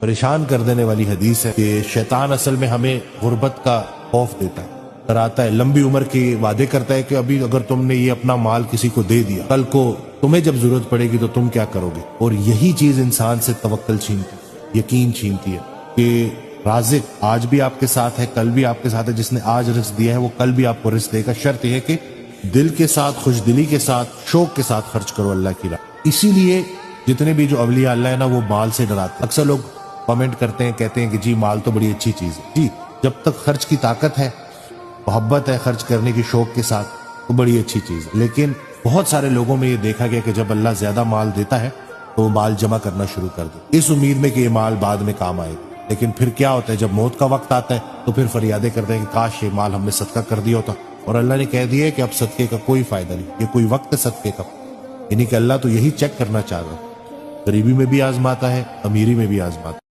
پریشان کر دینے والی حدیث ہے کہ شیطان اصل میں ہمیں غربت کا خوف دیتا ہے، ڈراتا ہے، لمبی عمر کے وعدے کرتا ہے کہ ابھی اگر تم نے یہ اپنا مال کسی کو دے دیا، کل کو تمہیں جب ضرورت پڑے گی تو تم کیا کرو گے؟ اور یہی چیز انسان سے توکل چھینتی ہے، یقین چھینتی ہے کہ رازق آج بھی آپ کے ساتھ ہے، کل بھی آپ کے ساتھ ہے، جس نے آج رزق دیا ہے وہ کل بھی آپ کو رزق دے گا، شرط یہ ہے کہ دل کے ساتھ، خوش دلی کے ساتھ، شوق کے ساتھ خرچ کرو اللہ کی راہ۔ اسی لیے جتنے بھی جو اولیاء اللہ ہے نا وہ مال سے ڈراتے ہیں۔ اکثر لوگ کامنٹ کرتے ہیں، کہتے ہیں کہ جی مال تو بڑی اچھی چیز ہے، جی جب تک خرچ کی طاقت ہے، محبت ہے خرچ کرنے کی شوق کے ساتھ، تو بڑی اچھی چیز ہے۔ لیکن بہت سارے لوگوں میں یہ دیکھا گیا کہ جب اللہ زیادہ مال دیتا ہے تو وہ مال جمع کرنا شروع کر دے اس امید میں کہ یہ مال بعد میں کام آئے گا، لیکن پھر کیا ہوتا ہے جب موت کا وقت آتا ہے تو پھر فریادیں کرتے ہیں کہ کاش یہ مال ہم نے صدقہ کر دیا ہوتا، اور اللہ نے کہہ دیا ہے کہ اب صدقے کا کوئی فائدہ نہیں، یہ کوئی وقت ہے صدقے کا، یعنی کہ اللہ تو یہی چیک کرنا چاہ رہا ہے، غریبی میں بھی آزماتا ہے، امیری میں بھی آزماتا ہے۔